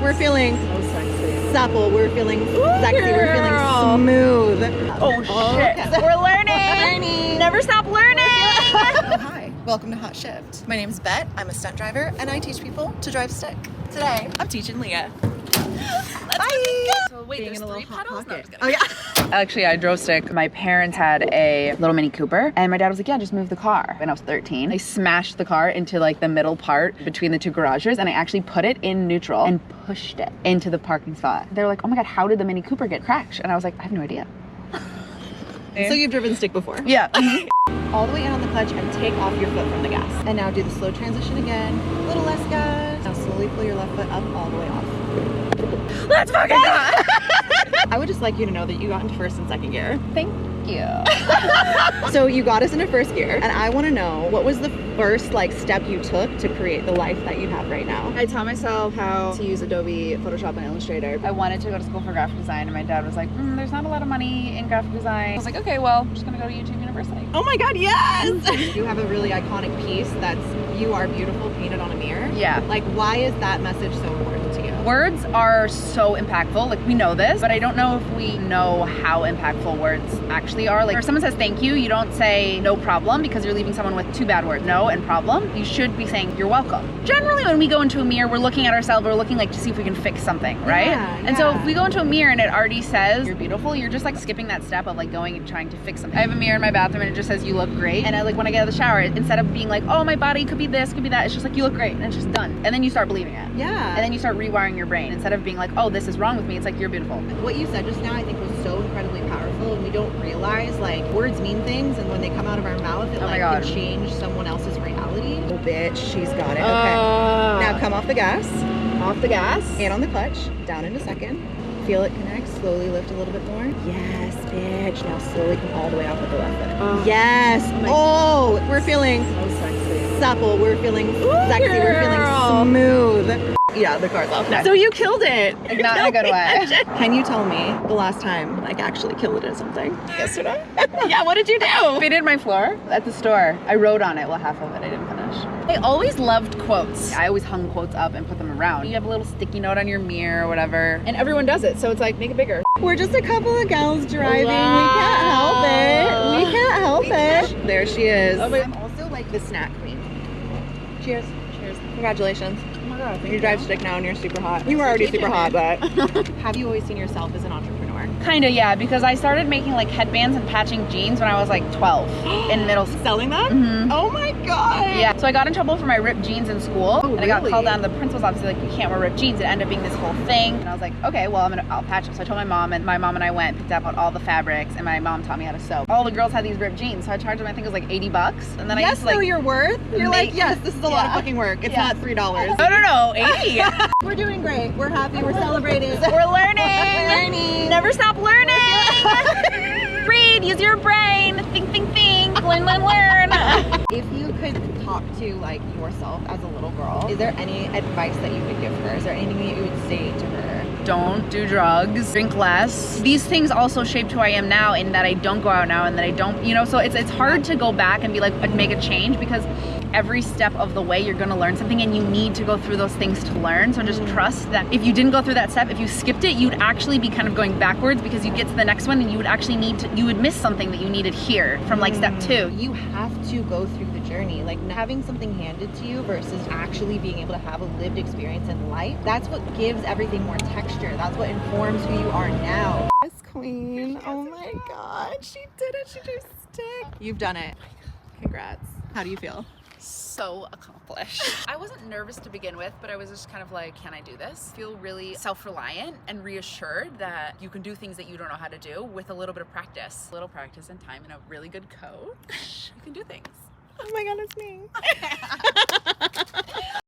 we're feeling so sexy. supple. We're feeling sexy. Girl. We're feeling smooth. Oh shit. Okay. We're learning. Never stop learning. Oh, hi. Welcome to Hot Shift. My name is Bet. I'm a stunt driver, and I teach people to drive stick. Today, I'm teaching Leah. Bye. So wait, Being there's in a three little hot pedals? No, I'm pocket. just kidding. Oh yeah. Actually, I drove stick. My parents had a little Mini Cooper, and my dad was like, yeah, just move the car. When I was 13, I smashed the car into like the middle part between the two garages, and I actually put it in neutral and pushed it into the parking spot. They were like, oh my God, how did the Mini Cooper get crashed? And I was like, I have no idea. So you've driven stick before? Yeah. All the way in on the clutch and take off your foot from the gas. And now do the slow transition again. A little less gas. Now slowly pull your left foot up all the way off. Let's fucking go. I would just like you to know that you got into first and second gear. Thank you. So you got us into first gear, and I want to know, what was the first step you took to create the life that you have right now? I taught myself how to use Adobe Photoshop and Illustrator. I wanted to go to school for graphic design, and my dad was like, there's not a lot of money in graphic design. I was like, okay, well, I'm just gonna go to YouTube University. Oh my God, yes! You have a really iconic piece that's "You are beautiful" painted on a mirror. Yeah. Why is that message so important to you? Words are so impactful. We know this, but I don't know if we know how impactful words actually are. If someone says thank you, you don't say no problem because you're leaving someone with two bad words, no and problem. You should be saying you're welcome. Generally, when we go into a mirror, we're looking at ourselves, we're looking to see if we can fix something, right? Yeah, and so if we go into a mirror and it already says you're beautiful, you're just skipping that step of going and trying to fix something. I have a mirror in my bathroom and it just says you look great. And when I get out of the shower, instead of being oh, my body could be this, could be that, it's just you look great, and it's just done. And then you start believing it. Yeah. And then you start rewiring your brain. Instead of being oh, this is wrong with me, it's you're beautiful. What you said just now, I think, was so incredibly powerful, and we don't realize words mean things, and when they come out of our mouth, it can change someone else's reality. Oh, bitch, she's got it. Okay. Now come off the gas. Off the gas. And on the clutch. Down in a second. Feel it connect. Slowly lift a little bit more. Yes, bitch. Now slowly come all the way off with the left foot. Yes. Oh, we're feeling So sexy. supple. We're feeling sexy. Girl. We're feeling smooth. Yeah, the car's off now. So you killed it. Not in a good way. Can you tell me the last time actually killed it at something? Yesterday. Yeah, what did you do? Fitted my floor at the store. I wrote on it. Well, half of it I didn't finish. I always loved quotes. I always hung quotes up and put them around. You have a little sticky note on your mirror or whatever. And everyone does it, so it's make it bigger. We're just a couple of gals driving. Wow. We can't help it. We can't help it. There she is. Oh, wait. I'm also the snack queen. Cheers. Cheers. Congratulations. Oh my God, You drive stick now and you're super hot. You were already super hot, but have you always seen yourself as an entrepreneur? Kinda, yeah, because I started making headbands and patching jeans when I was 12 in middle school. Selling that? Mm-hmm. Oh my God. Yeah, so I got in trouble for my ripped jeans in school, and I got really? called down to the principal's office, you can't wear ripped jeans. It ended up being this whole thing, and I was like, okay, well, I'll patch them. So I told my mom, and I went, picked up all the fabrics, and my mom taught me how to sew. All the girls had these ripped jeans, so I charged them, I think it was $80, and then I Yes, used to know your worth. You're yes, this is a lot of Yeah. fucking work. It's Yeah. not $3. No, 80. We're doing great. We're happy. We're celebrating. We're learning. Learning. Never stop learning. Read, use your brain. Think. Learn. If you could talk to yourself as a little girl, is there any advice that you could give her? Is there anything that you would say to her? Don't do drugs, drink less. These things also shaped who I am now, in that I don't go out now and that I don't, so it's hard to go back and be make a change, because every step of the way you're gonna learn something, and you need to go through those things to learn. So just trust that if you didn't go through that step, if you skipped it, you'd actually be kind of going backwards, because you get to the next one and you would actually you would miss something that you needed here from step 2. You have to go through the journey. Having something handed to you versus actually being able to have a lived experience in life, that's what gives everything more texture. That's what informs who you are now. Yes, queen. Oh my God, she did it. She drew stick. You've done it. Congrats. How do you feel? So accomplished. I wasn't nervous to begin with, but I was just kind of can I do this? Feel really self-reliant and reassured that you can do things that you don't know how to do with a little bit of practice. A little practice and time and a really good coach. You can do things. Oh my God, it's me.